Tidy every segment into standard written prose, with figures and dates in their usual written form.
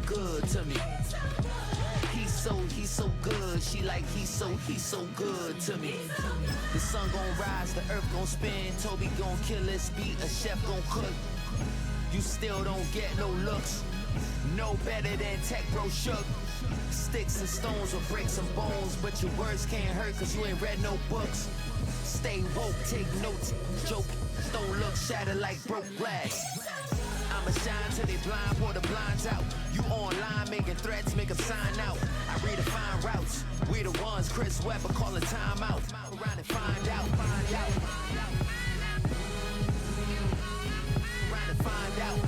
Good to me. He's so good. She like he's so good to me. The sun gon' rise, the earth gon' spin. Toby gon' kill this beat, a chef gon' cook. You still don't get no looks. No better than Tech Bro Shook. Sticks and stones will break some bones, but your words can't hurt cause you ain't read no books. Stay woke, take notes, joke. Don't look shattered like broke glass. I'ma shine till they blind, pour the blinds out. You online making threats, make them sign out. I redefine routes. We the ones Chris Webber calling time out. Around and find out. Around and find out.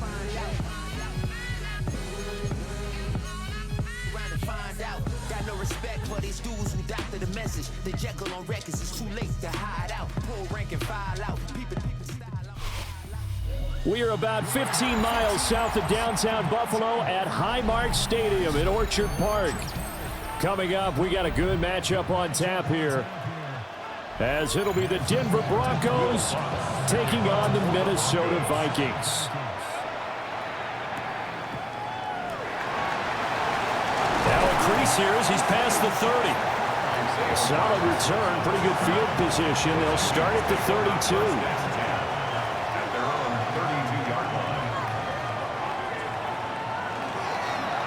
Around and find out. Got no respect for these dudes who doctor the message. The Jekyll on records, it's too late to hide out. Pull rank and file out. People style out. We are about 15 miles south of downtown Buffalo at Highmark Stadium in Orchard Park. Coming up, we got a good matchup on tap here, as it'll be the Denver Broncos taking on the Minnesota Vikings. Now a crease here as he's past the 30. Solid return, pretty good field position. They'll start at the 32.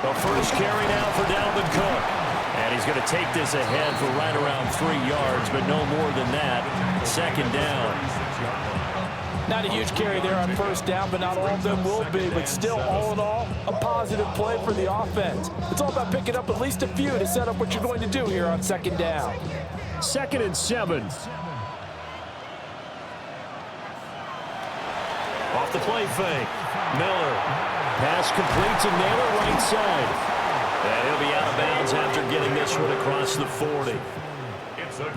The first carry now for Dalvin Cook. And he's going to take this ahead for right around 3 yards, but no more than that. Second down. Not a huge carry there on first down, but not all of them will be. But still, all in all, a positive play for the offense. It's all about picking up at least a few to set up what you're going to do here on second down. 2nd and 7. Off the play fake. Miller. Pass complete to Naylor, right side. And he'll be out of bounds after getting this one across the 40.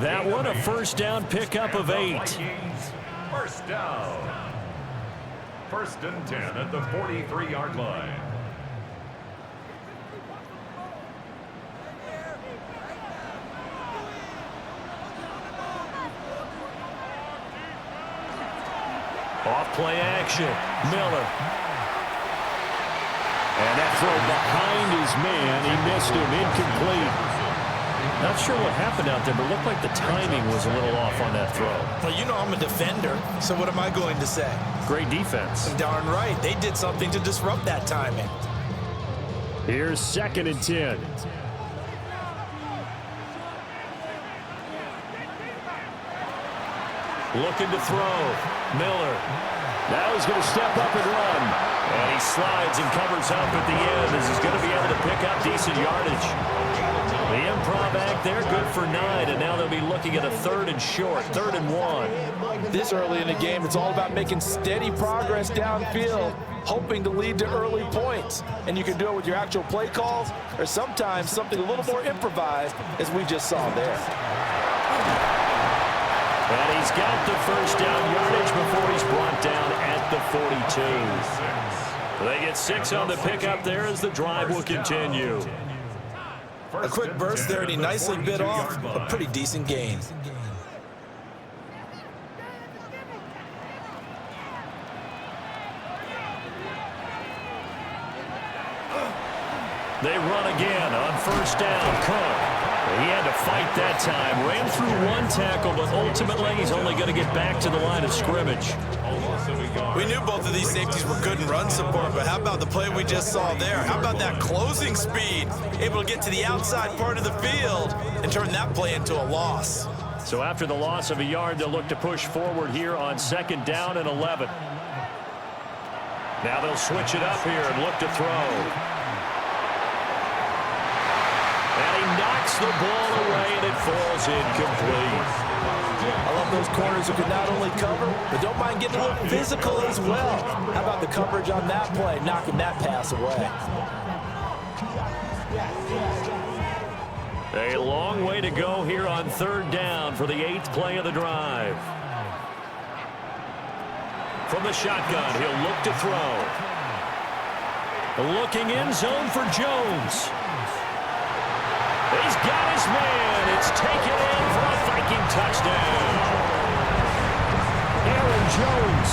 That one, a first down pickup of 8. First down. 1st and 10 at the 43-yard line. Off play action. Miller. And that throw behind his man. He missed him. Incomplete. Not sure what happened out there, but it looked like the timing was a little off on that throw. Well, you know I'm a defender, so what am I going to say? Great defense. Darn right. They did something to disrupt that timing. Here's 2nd and 10. Looking to throw. Miller. Now he's going to step up and run. And he slides and covers up at the end as he's going to be able to pick up decent yardage. The improv act there, good for 9. And now they'll be looking at a 3rd and short, 3rd and 1. This early in the game, it's all about making steady progress downfield, hoping to lead to early points. And you can do it with your actual play calls or sometimes something a little more improvised, as we just saw there. And he's got the first down yardage before he's brought down at the 42. They get 6 on the pickup there as the drive will continue. A quick burst there, and he nicely bit off a pretty decent gain. They run again on first down. Cook. He had to fight that time. Ran through one tackle, but ultimately he's only going to get back to the line of scrimmage. We knew both of these safeties were good in run support, but how about the play we just saw there? How about that closing speed? Able to get to the outside part of the field and turn that play into a loss. So after the loss of a yard, they'll look to push forward here on 2nd down and 11. Now they'll switch it up here and look to throw. And he knocks the ball away, and it falls incomplete. I love those corners who can not only cover, but don't mind getting a little physical as well. How about the coverage on that play, knocking that pass away? A long way to go here on 3rd down for the 8th play of the drive. From the shotgun, he'll look to throw. Looking in zone for Jones. He's got his man. It's taken in for a Viking touchdown. Aaron Jones,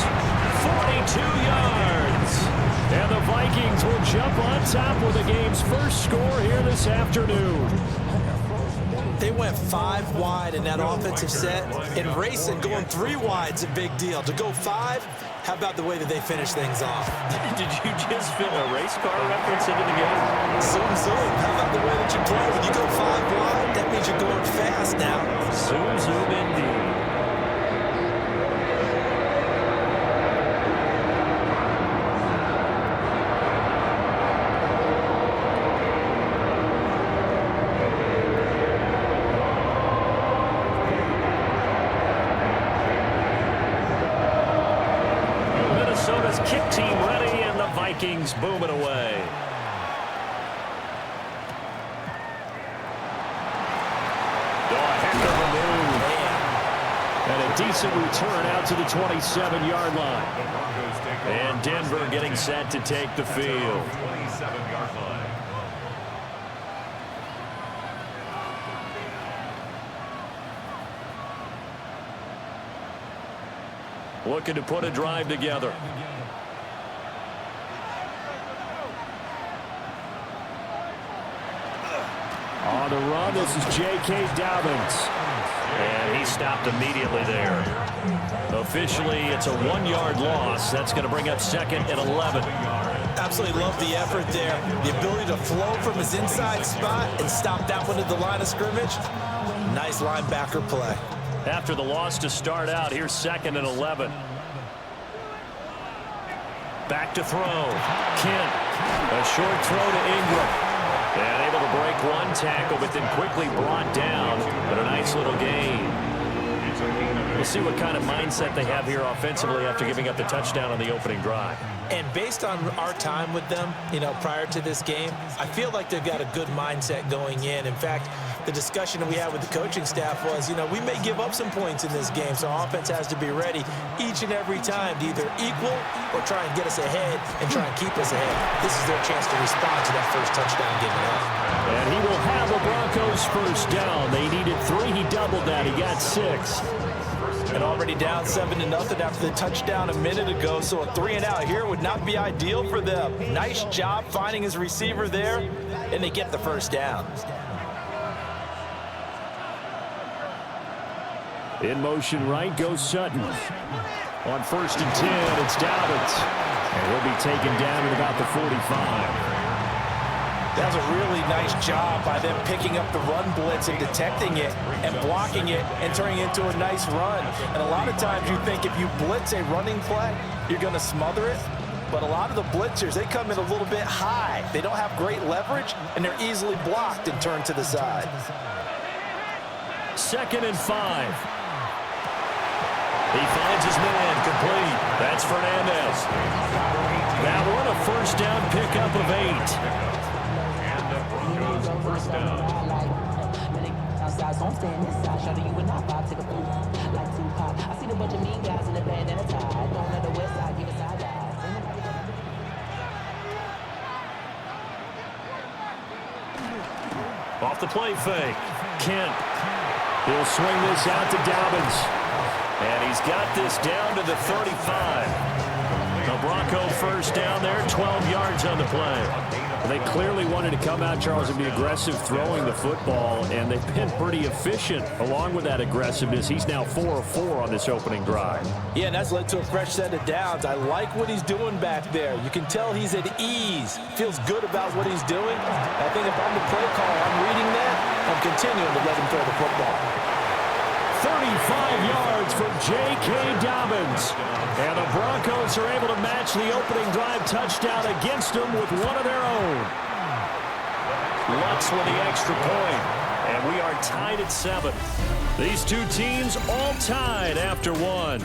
42 yards. And the Vikings will jump on top with the game's first score here this afternoon. They went 5 wide in that offensive set. In racing, going 3 wide is a big deal. To go 5, how about the way that they finish things off? Did you just fit a race car reference into the game? Zoom, zoom. How about the way that you play? When you go 5 wide, that means you're going fast now. Zoom, zoom indeed. Kick team ready, and the Vikings boom it away. Oh, a heck of a move. And a decent return out to the 27-yard line. And Denver getting set to take the field. 27-yard line. Looking to put a drive together. On the run, this is J.K. Dobbins. And he stopped immediately there. Officially, it's a 1-yard loss. That's going to bring up 2nd and 11. Absolutely love the effort there. The ability to flow from his inside spot and stop that one at the line of scrimmage. Nice linebacker play. After the loss to start out, here's 2nd and 11. Back to throw. Kent. A short throw to Ingram. And able to break 1 tackle, but then quickly brought down. But a nice little gain. We'll see what kind of mindset they have here offensively after giving up the touchdown on the opening drive. And based on our time with them, prior to this game, I feel like they've got a good mindset going in. In fact, the discussion that we had with the coaching staff was, we may give up some points in this game, so our offense has to be ready each and every time to either equal or try and get us ahead and try and keep us ahead. This is their chance to respond to that first touchdown given up. And he will have the Broncos first down. They needed 3. He doubled that. He got 6. And already down 7-0 after the touchdown a minute ago, so a 3-and-out here would not be ideal for them. Nice job finding his receiver there, and they get the first down. In motion right goes Sutton. On 1st and 10, it's Dobbins. And he'll be taken down at about the 45. That was a really nice job by them picking up the run blitz and detecting it and blocking it and turning it into a nice run. And a lot of times you think if you blitz a running play, you're going to smother it. But a lot of the blitzers, they come in a little bit high. They don't have great leverage, and they're easily blocked and turned to the side. 2nd and 5. He finds his man complete. That's Fernandez. That one a first down pickup of 8. First down. Off the play fake. Kent. He'll swing this out to Dobbins. And he's got this down to the 35. The Bronco first down there, 12 yards on the play. They clearly wanted to come out, Charles, and be aggressive throwing the football, and they've been pretty efficient along with that aggressiveness. He's now 4 of 4 on this opening drive. Yeah, and that's led to a fresh set of downs. I like what he's doing back there. You can tell he's at ease. Feels good about what he's doing. I think if I'm the play caller, I'm reading that. I'm continuing to let him throw the football. 35 yards for J.K. Dobbins. And the Broncos are able to match the opening drive touchdown against them with one of their own. Lutz with the extra point. And we are tied at 7. These two teams all tied after 1.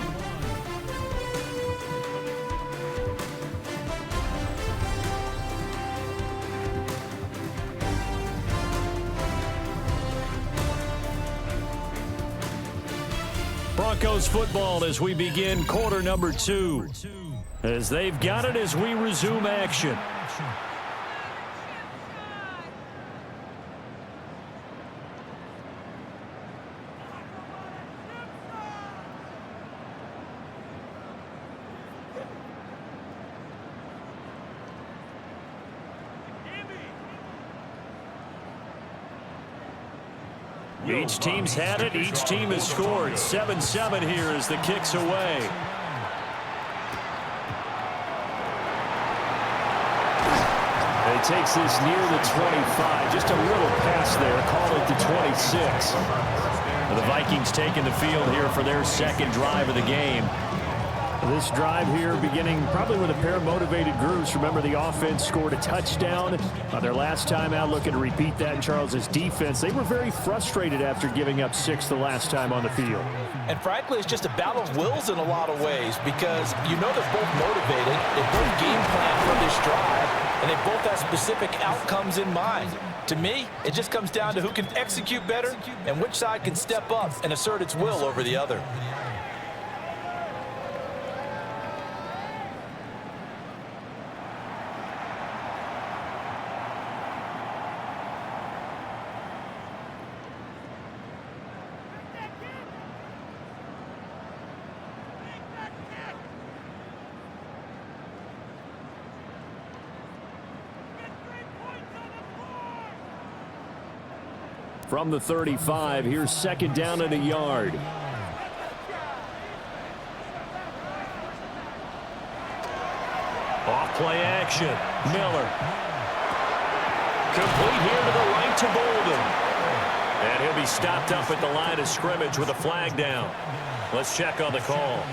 Broncos football as we begin quarter number 2. As they've got it as we resume action. Each team's had it. Each team has scored. 7-7 here as the kick's away. He takes this near the 25. Just a little pass there. Call it the 26. The Vikings taking the field here for their second drive of the game. This drive here beginning probably with a pair of motivated groups. Remember, the offense scored a touchdown their last time out. Looking to repeat that in Charles's defense. They were very frustrated after giving up 6 the last time on the field. And frankly, it's just a battle of wills in a lot of ways because you know they're both motivated. They both game plan for this drive, and they both have specific outcomes in mind. To me, it just comes down to who can execute better and which side can step up and assert its will over the other. From the 35, here's second down and a yard. Off play action. Miller. Complete here to the right to Bolden. And he'll be stopped up at the line of scrimmage with a flag down. Let's check on the call.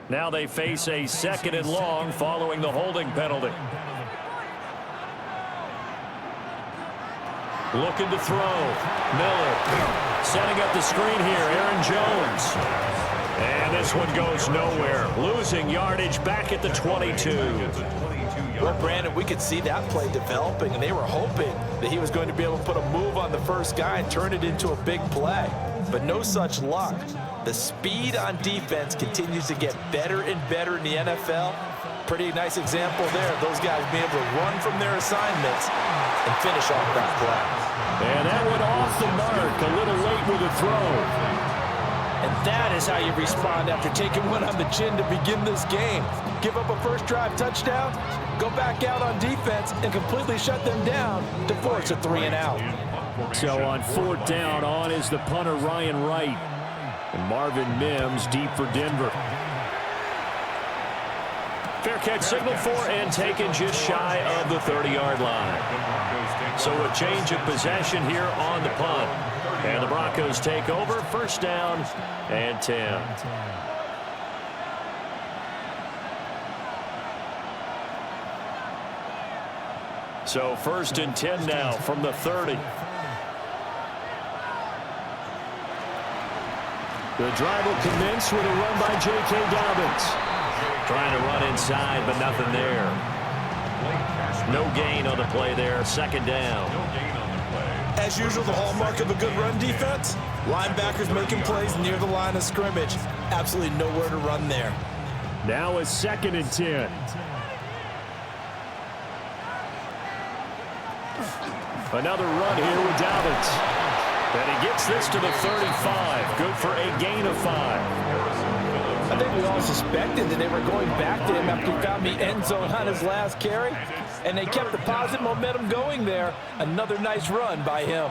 Now they face a second and long following the holding penalty. Looking to throw. Miller setting up the screen here. Aaron Jones. And this one goes nowhere. Losing yardage back at the 22. Well, Brandon, we could see that play developing, and they were hoping that he was going to be able to put a move on the first guy and turn it into a big play. But no such luck. The speed on defense continues to get better and better in the NFL. Pretty nice example there of those guys being able to run from their assignments and finish off that play. And that went off the mark. A little late with a throw. And that is how you respond after taking one on the chin to begin this game. Give up a first drive touchdown, go back out on defense, and completely shut them down to force a 3 and out. So on fourth down, on is the punter Ryan Wright. And Marvin Mims deep for Denver. Fair catch signal for and taken just shy of the 30-yard line. So a change of possession here on the punt. And the Broncos take over, first down and 10. So first and 10 now from the 30. The drive will commence with a run by J.K. Dobbins. Trying to run inside, but nothing there. No gain on the play there. Second down. As usual, the hallmark of a good run defense, linebackers making plays near the line of scrimmage. Absolutely nowhere to run there. Now a second and 10. Another run here with Dobbins. And he gets this to the 35. Good for a gain of 5. I think we all suspected that they were going back to him after he found the end zone on his last carry. And they kept the positive momentum going there. Another nice run by him.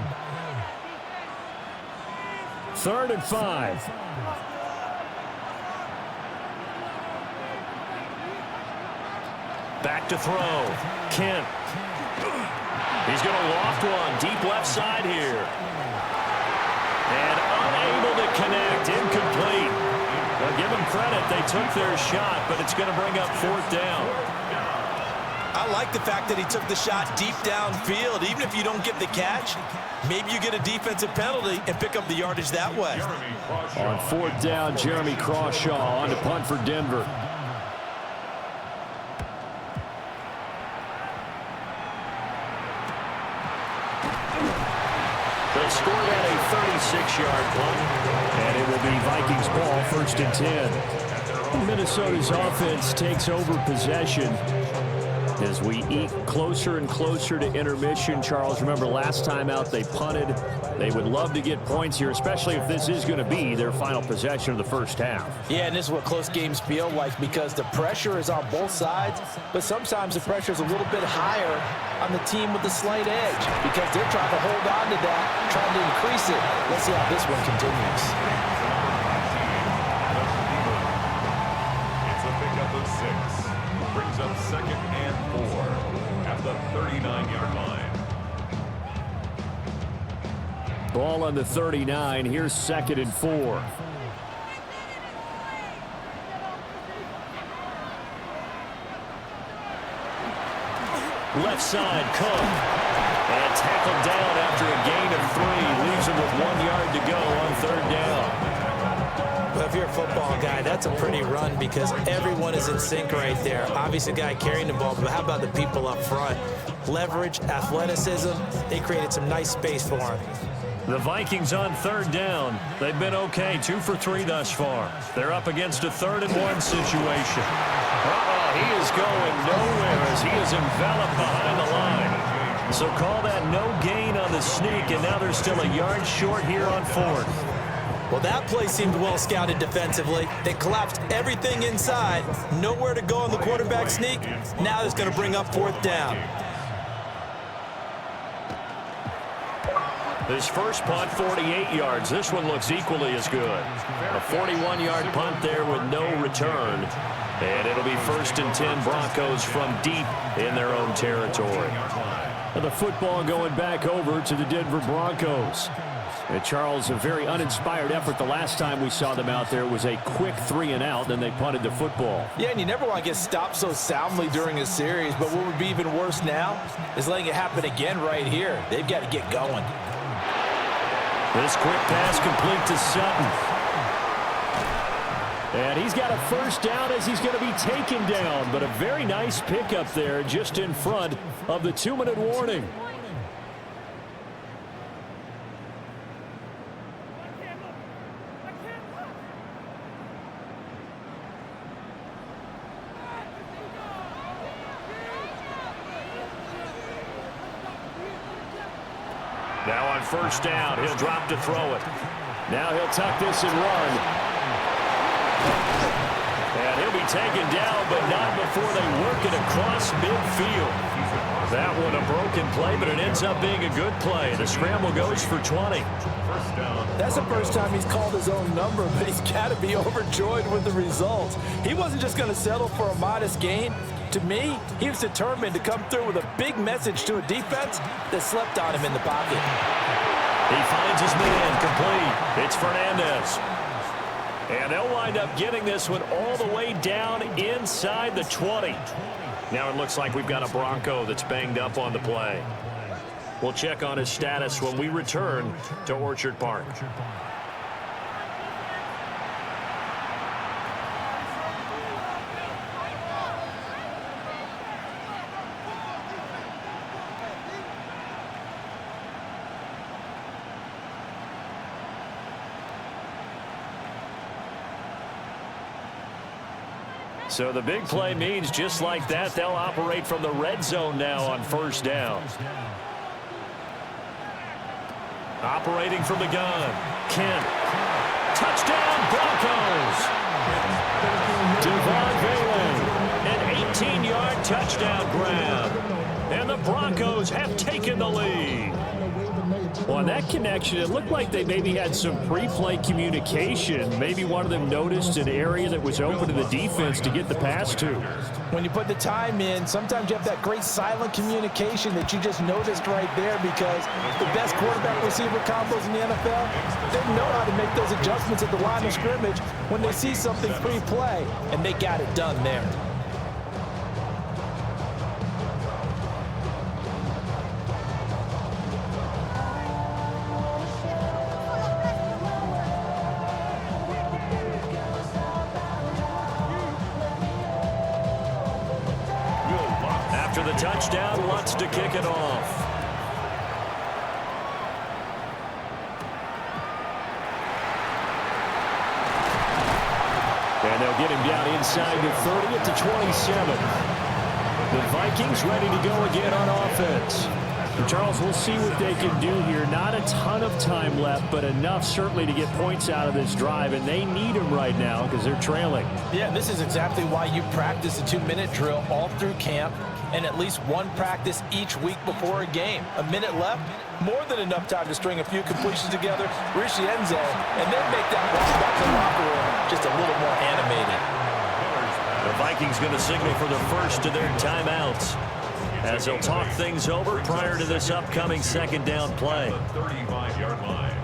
3rd and 5. Back to throw. Kent. He's going to loft one. Deep left side here. And unable to connect. Incomplete. Well, give them credit. They took their shot, but it's going to bring up 4th down. I like the fact that he took the shot deep downfield. Even if you don't get the catch, maybe you get a defensive penalty and pick up the yardage that way. On 4th down, Jeremy Crawshaw on to punt for Denver. They scored at a 36-yard punt, and it will be Vikings ball, 1st and 10. Minnesota's offense takes over possession. As we eke closer and closer to intermission, Charles, remember last time out they punted. They would love to get points here, especially if this is going to be their final possession of the first half. Yeah, and this is what close games feel like because the pressure is on both sides, but sometimes the pressure is a little bit higher on the team with the slight edge because they're trying to hold on to that, trying to increase it. Let's see how this one continues. It's a pickup of 6. Brings up 2nd and 4 at the 39-yard line. Ball on the 39. Here's 2nd and 4. Left side, Cook. And tackled down after a gain of 3. Leaves him with 1 yard to go on 3rd down. But if you're a football guy, that's a pretty run because everyone is in sync right there. Obviously, the guy carrying the ball, but how about the people up front? Leverage, athleticism, they created some nice space for him. The Vikings on 3rd down. They've been okay, 2 for 3 thus far. They're up against a 3rd and 1 situation. He is going nowhere as he is enveloped behind the line. So call that no gain on the sneak, and now they're still a yard short here on 4th. Well, that play seemed well scouted defensively. They collapsed everything inside. Nowhere to go on the quarterback sneak. Now it's going to bring up 4th down. His first punt, 48 yards. This one looks equally as good. A 41-yard punt there with no return. And it'll be 1st and 10 Broncos from deep in their own territory. And the football going back over to the Denver Broncos. And Charles, a very uninspired effort the last time we saw them out there. It was a quick 3 and out, then they punted the football. Yeah, and you never want to get stopped so soundly during a series, but what would be even worse now is letting it happen again right here. They've got to get going. This quick pass complete to Sutton. And he's got a 1st down as he's going to be taken down, but a very nice pickup there just in front of the 2-minute warning. Now on 1st down, he'll drop to throw it. Now he'll tuck this and run. And he'll be taken down, but not before they work it across midfield. That one a broken play, but it ends up being a good play. The scramble goes for 20. That's the first time he's called his own number, but he's got to be overjoyed with the results. He wasn't just going to settle for a modest gain. To me, he was determined to come through with a big message to a defense that slept on him in the pocket. He finds his man complete. It's Fernandez. And they'll wind up getting this one all the way down inside the 20. Now it looks like we've got a Bronco that's banged up on the play. We'll check on his status when we return to Orchard Park. So the big play means just like that, they'll operate from the red zone now on 1st down. Operating from the gun, Kent. Touchdown, Broncos! Devon Valen, an 18-yard touchdown grab. And the Broncos have taken the lead. Well, on that connection, it looked like they maybe had some pre-play communication. Maybe one of them noticed an area that was open to the defense to get the pass to. When you put the time in, sometimes you have that great silent communication that you just noticed right there because the best quarterback receiver combos in the NFL, they know how to make those adjustments at the line of scrimmage when they see something pre-play, and they got it done there. After the touchdown, Lutz to kick it off. And they'll get him down inside the 30 at the 27. The Vikings ready to go again on offense. And Charles, we'll see what they can do here. Not a ton of time left, but enough certainly to get points out of this drive, and they need them right now because they're trailing. Yeah, and this is exactly why you practice a 2-minute drill all through camp and at least one practice each week before a game. A minute left, more than enough time to string a few completions together, reach the end zone, and then make that walk back to the locker room just a little more animated. The Vikings going to signal for the first of their timeouts as they'll talk things over prior to this upcoming second down play. 35-yard line.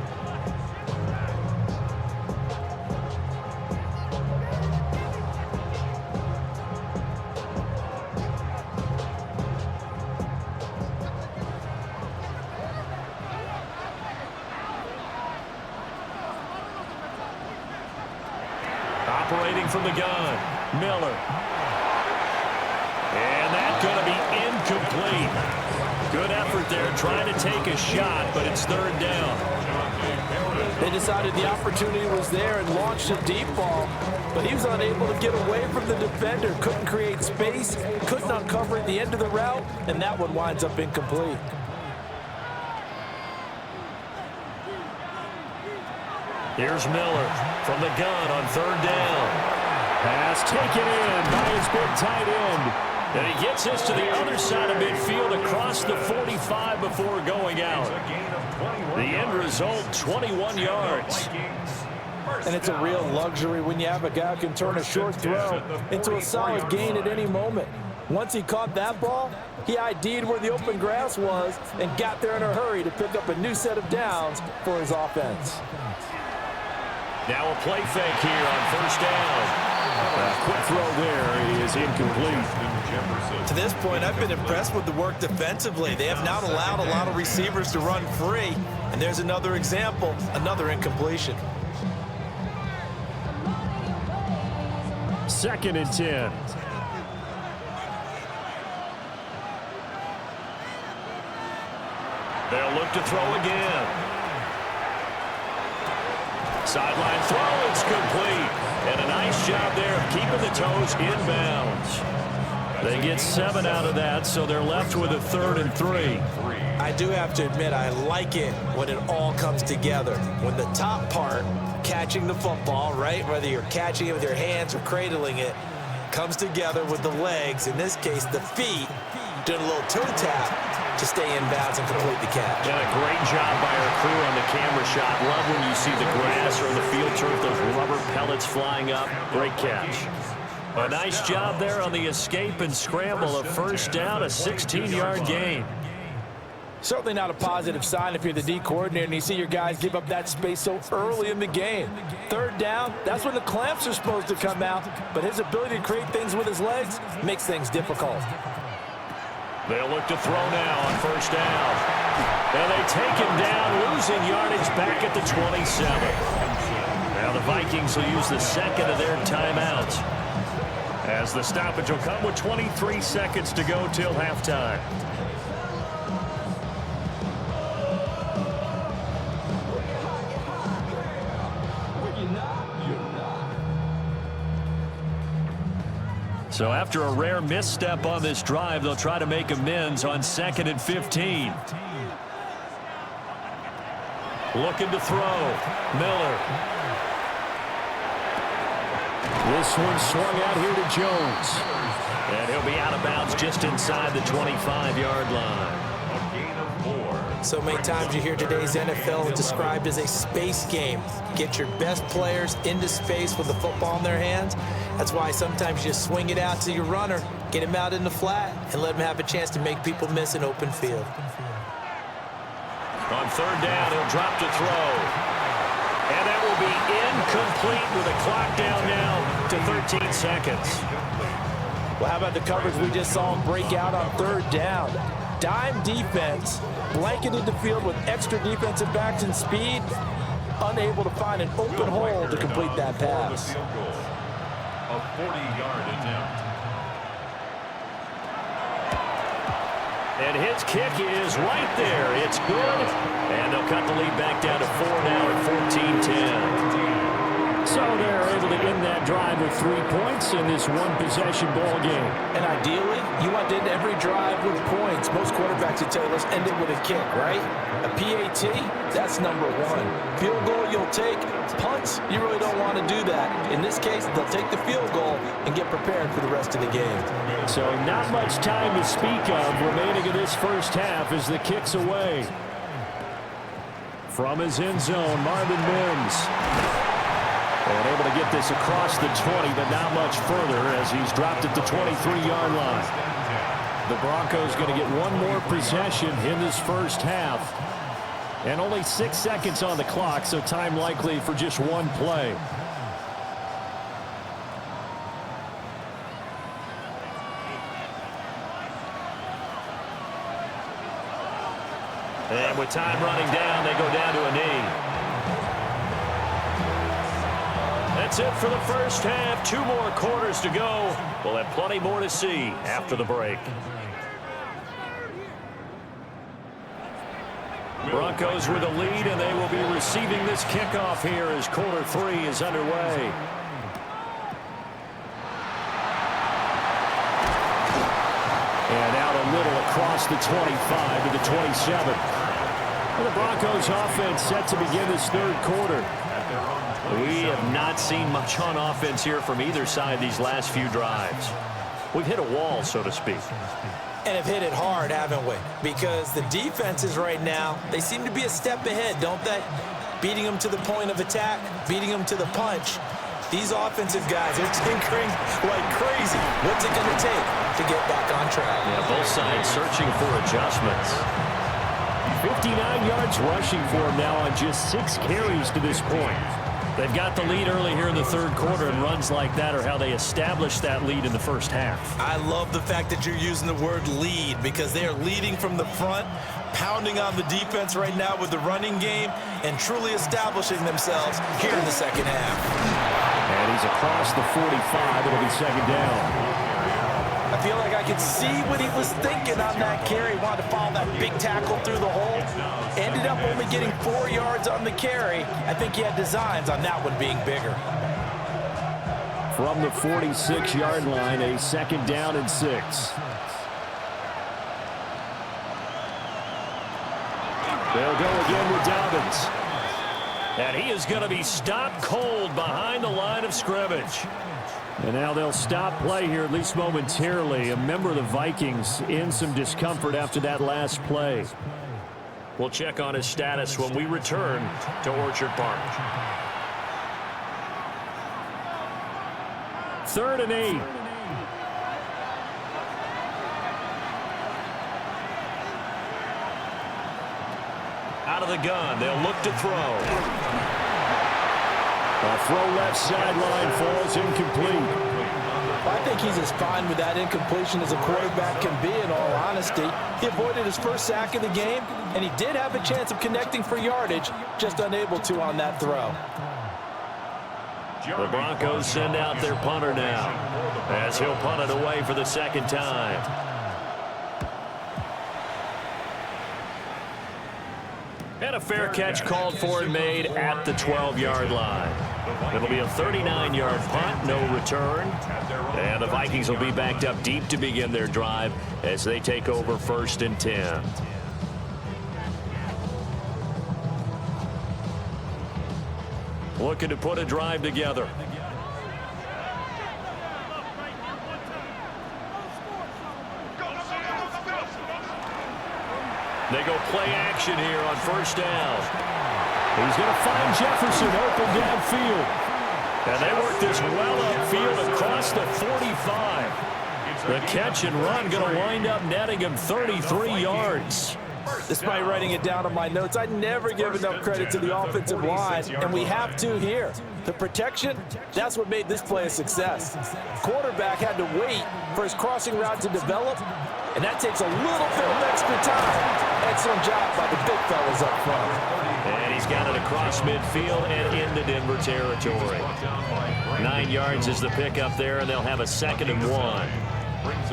Operating from the gun, Miller. And that's going to be incomplete. Good effort there, trying to take a shot, but it's third down. They decided the opportunity was there and launched a deep ball, but he was unable to get away from the defender. Couldn't create space, couldn't uncover at the end of the route, and that one winds up incomplete. Here's Miller from the gun on third down. Pass taken in by his big tight end. And he gets this to the other side of midfield across the 45 before going out. The end result, 21 yards. And it's a real luxury when you have a guy who can turn a short throw into a solid gain at any moment. Once he caught that ball, he ID'd where the open grass was and got there in a hurry to pick up a new set of downs for his offense. Now a play fake here on first down. A quick throw there is incomplete. To this point, I've been impressed with the work defensively. They have not allowed a lot of receivers to run free. And there's another example, another incompletion. 2nd and 10. They'll look to throw again. Sideline throw, it's complete. And a nice job there of keeping the toes inbounds. They get 7 out of that, so they're left with a 3rd and 3. I do have to admit, I like it when it all comes together. When the top part, catching the football, right, whether you're catching it with your hands or cradling it, comes together with the legs, in this case the feet, doing a little toe tap to stay in bounds and complete the catch. Yeah, a great job by our crew on the camera shot. Love when you see the grass or the field turf, those rubber pellets flying up. Great catch. A nice job there on the escape and scramble. A first down, a 16-yard gain. Certainly not a positive sign if you're the D coordinator and you see your guys give up that space so early in the game. 3rd down, that's when the clamps are supposed to come out, but his ability to create things with his legs makes things difficult. They'll look to throw now on first down. And they take him down, losing yardage back at the 27. Now the Vikings will use the 2nd of their timeouts, as the stoppage will come with 23 seconds to go till halftime. So after a rare misstep on this drive, they'll try to make amends on 2nd and 15. Looking to throw. Miller. This one swung out here to Jones. And he'll be out of bounds just inside the 25-yard line. A gain of 4. So many times you hear today's NFL described as a space game. Get your best players into space with the football in their hands. That's why sometimes you just swing it out to your runner, get him out in the flat, and let him have a chance to make people miss an open field. On 3rd down, he'll drop to throw. And that will be incomplete with a clock down now to 13 seconds. Well, how about the coverage we just saw him break out on 3rd down? Dime defense, blanketed the field with extra defensive backs and speed, unable to find an open hole to complete that pass. A 40-yard attempt. And his kick is right there. It's good. And they'll cut the lead back down to 4 now at 14-10. So they're able to end that drive with 3 points in this one-possession ball game. And ideally, you want to end every drive with points. Most quarterbacks would tell you, let's end it with a kick, right? A PAT, that's number one. Field goal you'll take. Punts, you really don't want to do that. In this case, they'll take the field goal and get prepared for the rest of the game. So not much time to speak of remaining in this first half as the kick's away. From his end zone, Marvin Mims. And able to get this across the 20, but not much further as he's dropped at the 23-yard line. The Broncos going to get one more possession in this first half. And only 6 seconds on the clock, so time likely for just one play. And with time running down, they go down to a knee. That's it for the first half. 2 more quarters to go. We'll have plenty more to see after the break. Broncos with a lead, and they will be receiving this kickoff here as quarter 3 is underway. And out a little across the 25 to the 27. And the Broncos offense set to begin this third quarter. We have not seen much on offense here from either side these last few drives. We've hit a wall, so to speak. And have hit it hard, haven't we? Because the defenses right now, they seem to be a step ahead, don't they? Beating them to the point of attack, beating them to the punch. These offensive guys are tinkering like crazy. What's it going to take to get back on track? Yeah, both sides searching for adjustments. 59 yards rushing for him now on just 6 carries to this point. They've got the lead early here in the third quarter, and runs like that are how they established that lead in the first half. I love the fact that you're using the word lead because they are leading from the front, pounding on the defense right now with the running game, and truly establishing themselves here in the second half. And he's across the 45. It'll be second down. I feel like I could see what he was thinking on that carry. He wanted to follow that big tackle through the hole. Ended up only getting 4 yards on the carry. I think he had designs on that one being bigger. From the 46-yard line, a second down and 6. They'll go again with Dobbins. And he is going to be stopped cold behind the line of scrimmage. And now they'll stop play here, at least momentarily. A member of the Vikings in some discomfort after that last play. We'll check on his status when we return to Orchard Park. 3rd and 8. Out of the gun, they'll look to throw. A throw left sideline falls incomplete. I think he's as fine with that incompletion as a quarterback can be, in all honesty. He avoided his first sack of the game, and he did have a chance of connecting for yardage, just unable to on that throw. The Broncos send out their punter now, as he'll punt it away for the second time. And a fair catch called for and made at the 12-yard line. It'll be a 39-yard punt, no return. And the Vikings will be backed up deep to begin their drive as they take over 1st and 10. Looking to put a drive together. They go play action here on 1st down. He's going to find Jefferson open downfield. And they work this well upfield across the 45. The catch and run going to wind up netting him 33 yards. Despite writing it down on my notes, I never give enough credit to the offensive line, and we have to here. The protection, that's what made this play a success. Quarterback had to wait for his crossing route to develop, and that takes a little bit of extra time. Excellent job by the big fellas up front. And he's got it across midfield and into Denver territory. 9 yards is the pickup there, and they'll have a 2nd and 1.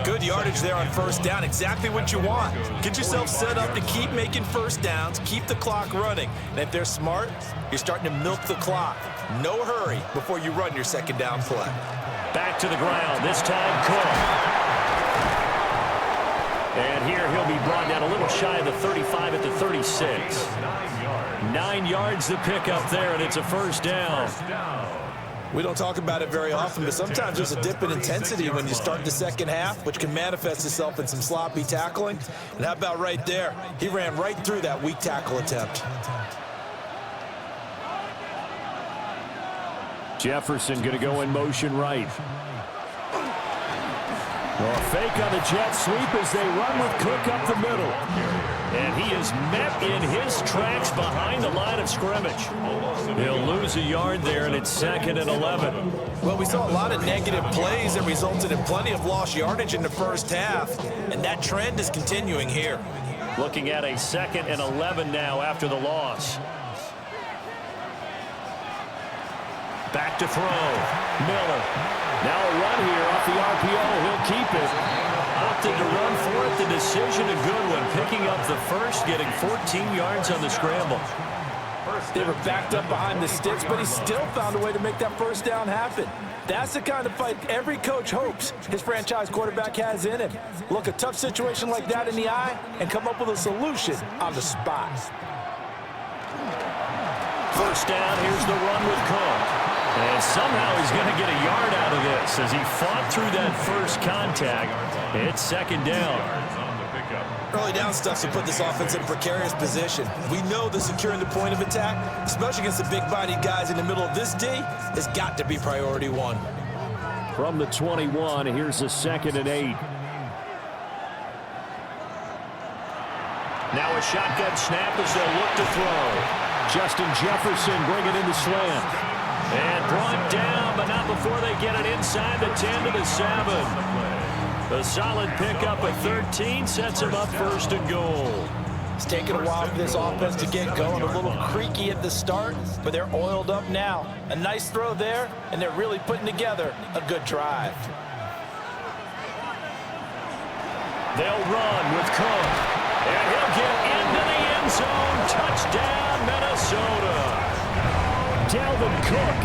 Good yardage there on first down, exactly what you want. Get yourself set up to keep making first downs, keep the clock running. And if they're smart, you're starting to milk the clock. No hurry before you run your second down play. Back to the ground, this time Cook. And here he'll be brought down a little shy of the 35 at the 36. 9 yards to pick up there, and it's a first down. We don't talk about it very often, but sometimes there's a dip in intensity when you start the second half, which can manifest itself in some sloppy tackling. And how about right there? He ran right through that weak tackle attempt. Jefferson going to go in motion right. Well, fake on the jet sweep as they run with Cook up the middle. And he is met in his tracks behind the line of scrimmage. He'll lose a yard there, and it's 2nd and 11. Well, we saw a lot of negative plays that resulted in plenty of lost yardage in the first half, and that trend is continuing here. Looking at a 2nd and 11 now after the loss. Back to throw. Miller. Now a run here off the RPO. He'll keep it. Opted to run for it. The decision a good one. Picking up the first, getting 14 yards on the scramble. They were backed up behind the sticks, but he still found a way to make that first down happen. That's the kind of fight every coach hopes his franchise quarterback has in him. Look a tough situation like that in the eye and come up with a solution on the spot. First down, here's the run with Cook. And somehow he's going to get a yard out of this as he fought through that first contact. It's 2nd down. Early down stuff to put this offense in a precarious position. We know that securing the point of attack, especially against the big-bodied guys in the middle of this D, has got to be priority one. From the 21, here's a 2nd and 8. Now a shotgun snap as they'll look to throw. Justin Jefferson bringing in the slant. And brought down, but not before they get it inside the 10 to the 7. A solid pickup at 13 sets him up 1st and goal. It's taken a while for this offense to get going. A little creaky at the start, but they're oiled up now. A nice throw there, and they're really putting together a good drive. They'll run with Cook. And he'll get into the end zone. Touchdown, Minnesota. Dalvin Cook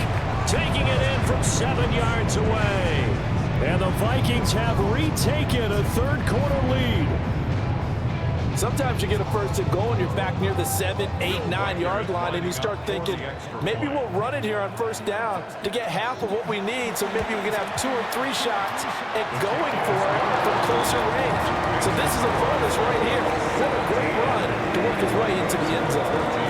taking it in from 7 yards away. And the Vikings have retaken a third-quarter lead. Sometimes you get a 1st and goal and you're back near the 7, 8, 9 yard line and you start thinking, maybe we'll run it here on 1st down to get half of what we need, so maybe we can have 2 or 3 shots at going for it from closer range. So this is a bonus right here. What a great run to work his way into the end zone.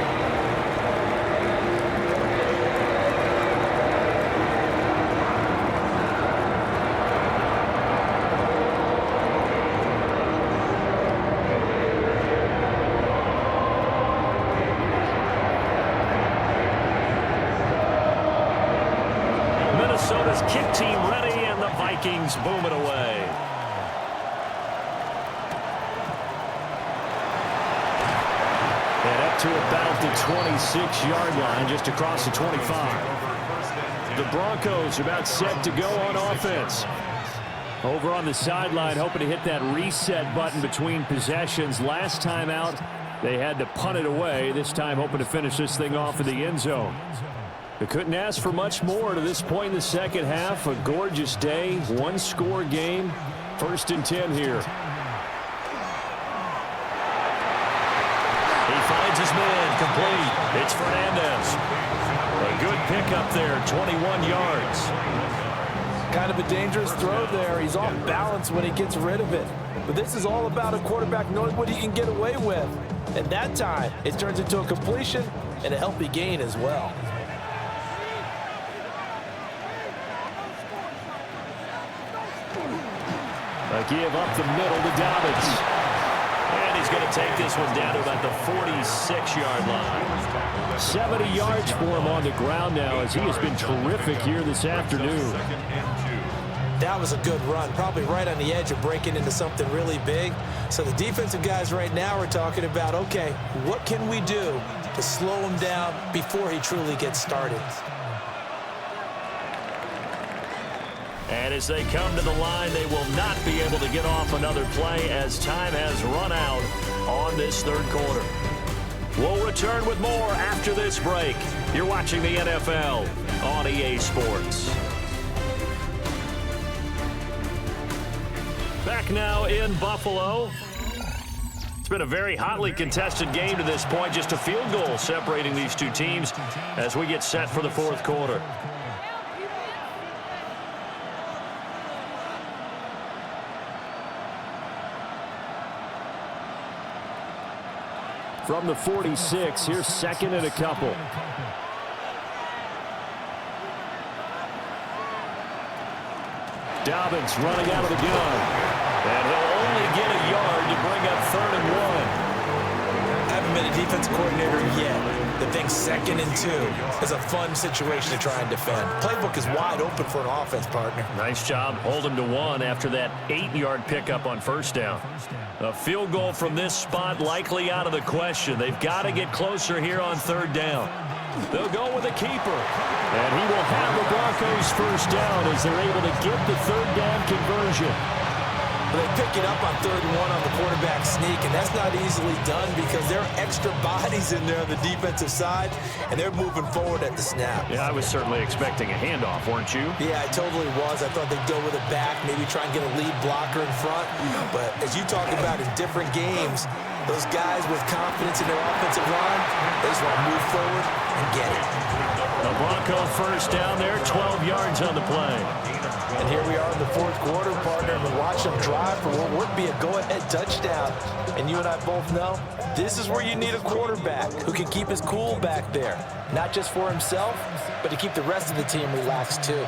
Minnesota's kick team ready, and the Vikings boom it away. And up to about the 26-yard line, just across the 25. The Broncos about set to go on offense. Over on the sideline, hoping to hit that reset button between possessions. Last time out, they had to punt it away. This time, hoping to finish this thing off in the end zone. They couldn't ask for much more to this point in the second half. A gorgeous day, one-score game. 1st and 10 here. He finds his man, complete. It's Fernandez. A good pickup there, 21 yards. Kind of a dangerous throw there. He's off balance when he gets rid of it. But this is all about a quarterback knowing what he can get away with. And that time, it turns into a completion and a healthy gain as well. A give up the middle to Dobbins. And he's going to take this one down to about the 46-yard line. 70 yards for him on the ground now as he has been terrific here this afternoon. That was a good run, probably right on the edge of breaking into something really big. So the defensive guys right now are talking about, okay, what can we do to slow him down before he truly gets started? And as they come to the line, they will not be able to get off another play as time has run out on this third quarter. We'll return with more after this break. You're watching the NFL on EA Sports. Back now in Buffalo. It's been a very hotly contested game to this point. Just a field goal separating these two teams as we get set for the fourth quarter. From the 46, here's second and a couple. Dobbins running out of the gun. And he'll only get a yard to bring up 3rd and 1. Haven't been a defense coordinator yet. The thing 2nd and 2 is a fun situation to try and defend. Playbook is wide open for an offense, partner. Nice job. Hold him to 1 after that 8-yard pickup on first down. A field goal from this spot likely out of the question. They've got to get closer here on 3rd down. They'll go with a keeper. And he will have the Broncos first down as they're able to get the 3rd down conversion. They pick it up on 3rd and 1 on the quarterback sneak, and that's not easily done because there are extra bodies in there on the defensive side, and they're moving forward at the snap. Yeah, I was certainly expecting a handoff, weren't you? Yeah, I totally was. I thought they'd go with it back, maybe try and get a lead blocker in front. But as you talk about in different games, those guys with confidence in their offensive line, they just want to move forward and get it. The Bronco first down there, 12 yards on the play. And here we are in the fourth quarter, partner, and watch them drive for what would be a go-ahead touchdown. And you and I both know this is where you need a quarterback who can keep his cool back there, not just for himself, but to keep the rest of the team relaxed too.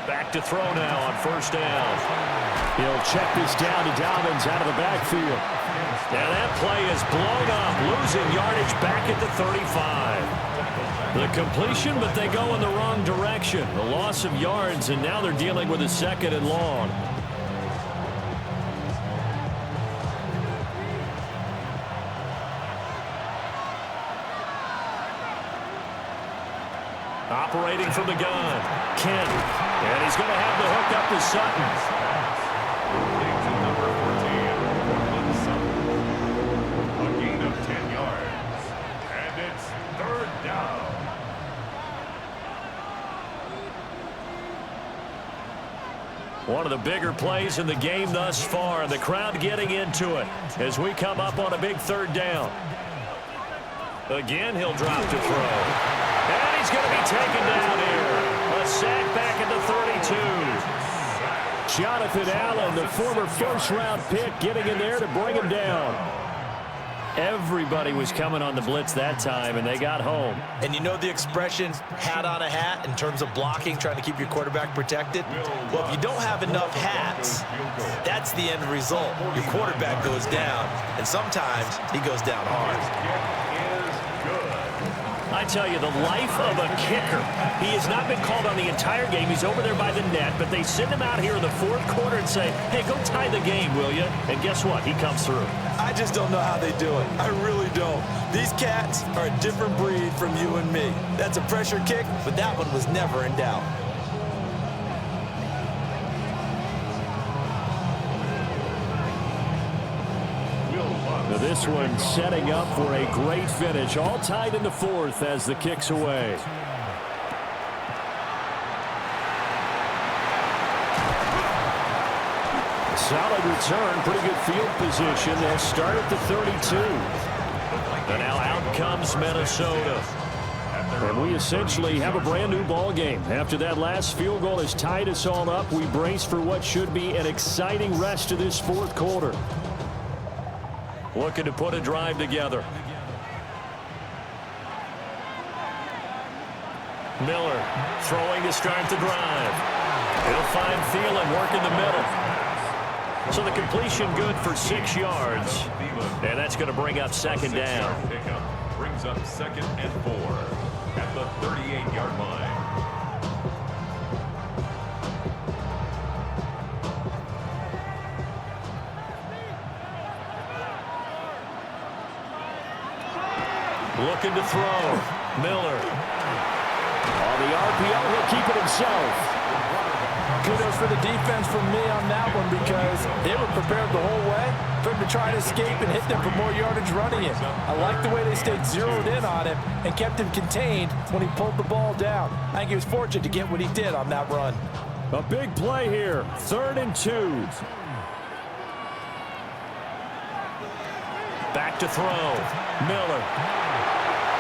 Back to throw now on first down. He'll check this down to Dobbins out of the backfield. And that play is blown up, losing yardage back at the 35. The completion, but they go in the wrong direction. The loss of yards, and now they're dealing with a 2nd and long. Operating from the gun, Kent. And he's going to have the hook up to Sutton. One of the bigger plays in the game thus far, and the crowd getting into it as we come up on a big 3rd down. Again, he'll drop to throw. And he's going to be taken down here. A sack back at the 32. Jonathan Allen, the former first-round pick, getting in there to bring him down. Everybody was coming on the blitz that time, and they got home. And you know the expression, hat on a hat, in terms of blocking, trying to keep your quarterback protected? Well, if you don't have enough hats, that's the end result. Your quarterback goes down, and sometimes he goes down hard. I tell you, the life of a kicker. He has not been called on the entire game. He's over there by the net, but they send him out here in the fourth quarter and say, hey, go tie the game, will you? And guess what? He comes through. I just don't know how they do it. I really don't. These cats are a different breed from you and me. That's a pressure kick, but that one was never in doubt. Now this one setting up for a great finish. All tied in the fourth as the kick's away. Solid return, pretty good field position. They'll start at the 32. And now out comes Minnesota. And we essentially have a brand new ball game. After that last field goal has tied us all up, we brace for what should be an exciting rest of this fourth quarter. Looking to put a drive together. Miller throwing to start the drive. He'll find Thielen working the middle. So the completion good for 6 yards. And that's going to bring up 2nd down. Brings up 2nd and 4 at the 38-yard line. Looking to throw. Miller. On the RPO, he'll keep it himself. Kudos for the defense from me on that one because they were prepared the whole way for him to try and escape and hit them for more yardage running it. I like the way they stayed zeroed in on him and kept him contained when he pulled the ball down. I think he was fortunate to get what he did on that run. A big play here, 3rd and 2. Back to throw, Miller.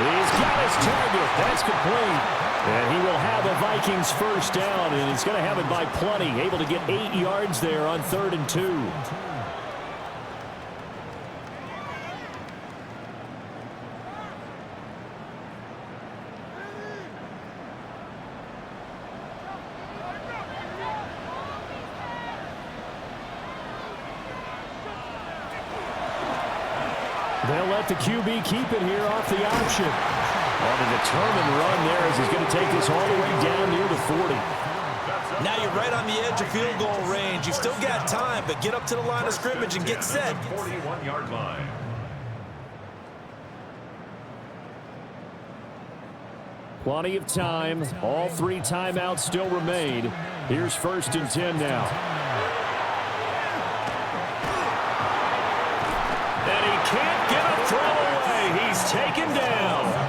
He's got his target, that's complete. And he will have a Vikings first down, and he's going to have it by plenty. Able to get 8 yards there on 3rd and 2. They'll let the QB keep it here off the option. On a determined run there as he's going to take this all the way down near the 40. Now you're right on the edge of field goal range. You've still got time, but get up to the line of scrimmage and get set. 41-yard line. Plenty of time. All 3 timeouts still remain. Here's 1st and 10 now. And he can't get a throw away. He's taken down.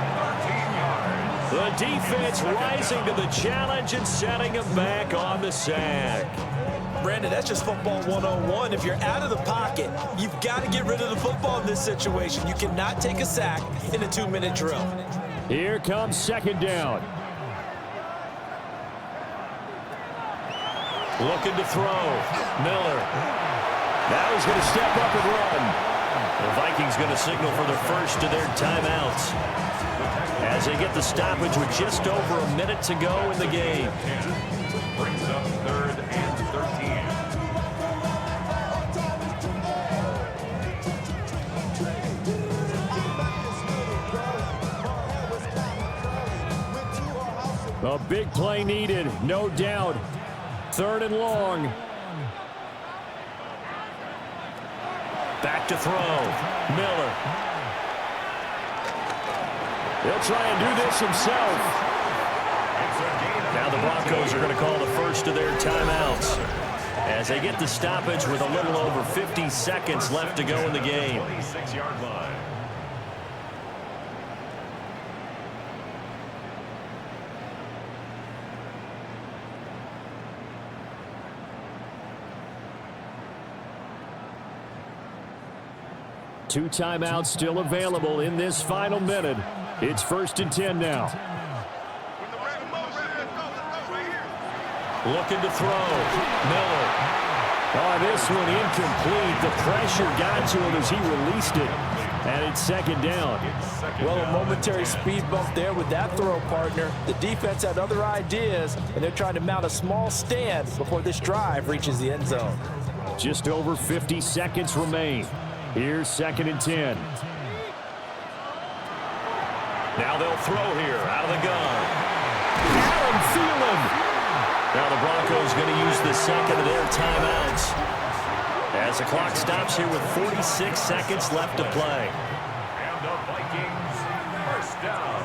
The defense rising to the challenge and setting him back on the sack. Brandon, that's just football 101. If you're out of the pocket, you've got to get rid of the football in this situation. You cannot take a sack in a 2-minute drill. Here comes 2nd down. Looking to throw. Miller. Now he's going to step up and run. The Vikings going to signal for the first of their timeouts as they get the stoppage with just over a minute to go in the game. Brings up 3rd and 13. A big play needed, no doubt. 3rd and long. Back to throw. Miller. He'll try and do this himself. Now the Broncos are going to call the first of their timeouts as they get the stoppage with a little over 50 seconds left to go in the game. 26-yard line. Two timeouts still available in this final minute. It's 1st and 10 now. Looking to throw. Miller. Oh, this one incomplete. The pressure got to him as he released it. And it's 2nd down. Well, a momentary speed bump there with that throw, partner. The defense had other ideas, and they're trying to mount a small stand before this drive reaches the end zone. Just over 50 seconds remain. Here's 2nd and 10. Now they'll throw here out of the gun. Adam Thielen. Now the Broncos going to use the second of their timeouts as the clock stops here with 46 seconds left to play. And the Vikings, first down.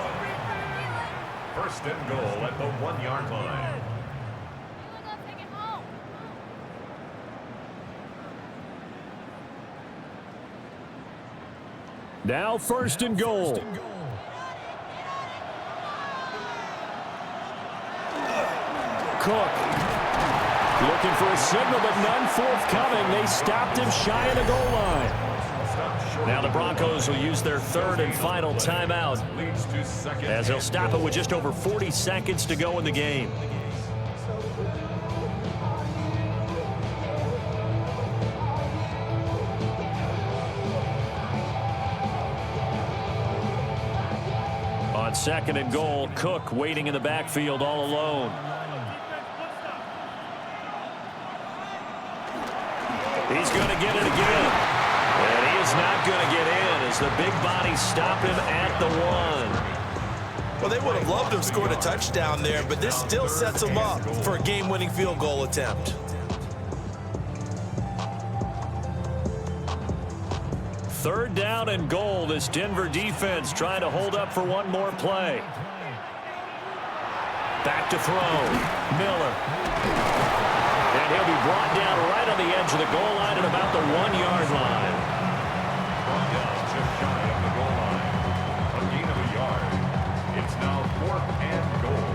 1st and goal at the 1-yard line. Now 1st and goal. Cook looking for a signal, but none forthcoming. They stopped him shy of the goal line. Now the Broncos will use their 3rd and final timeout as they'll stop it with just over 40 seconds to go in the game. On 2nd and goal, Cook waiting in the backfield all alone. He's going to get it again. And he is not going to get in as the big bodies stop him at the 1. Well, they would have loved to have scored a touchdown there, but this still sets them up for a game-winning field goal attempt. 3rd down and goal. This Denver defense trying to hold up for one more play. Back to throw. Miller. And he'll be brought down right on the edge of the goal line at about the 1-yard line. Brought down just shy of the goal line. A gain of a yard. It's now 4th and goal.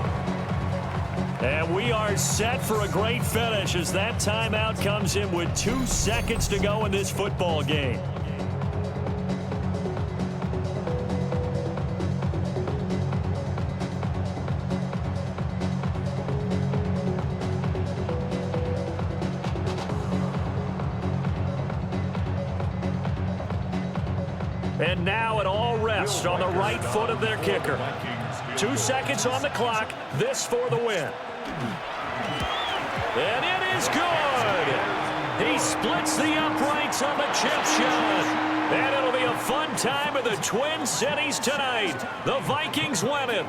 And we are set for a great finish as that timeout comes in with 2 seconds to go in this football game. And now it all rests on the right foot of their kicker. 2 seconds on the clock. This for the win. And it is good. He splits the uprights on the chip shot. And it'll be a fun time in the Twin Cities tonight. The Vikings win it.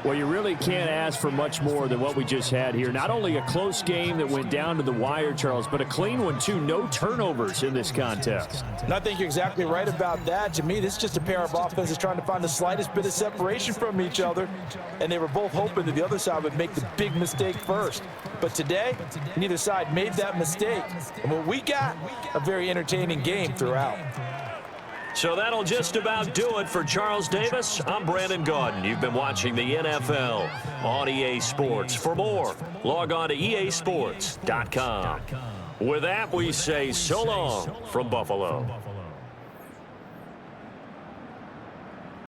Well, you really can't ask for much more than what we just had here. Not only a close game that went down to the wire, Charles, but a clean one, too. No turnovers in this contest. And I think you're exactly right about that. To me, this is just a pair of offenses trying to find the slightest bit of separation from each other. And they were both hoping that the other side would make the big mistake first. But today, neither side made that mistake. And what we got, a very entertaining game throughout. So that'll just about do it for Charles Davis. I'm Brandon Gaudin. You've been watching the NFL on EA Sports. For more, log on to easports.com. With that, we say so long from Buffalo.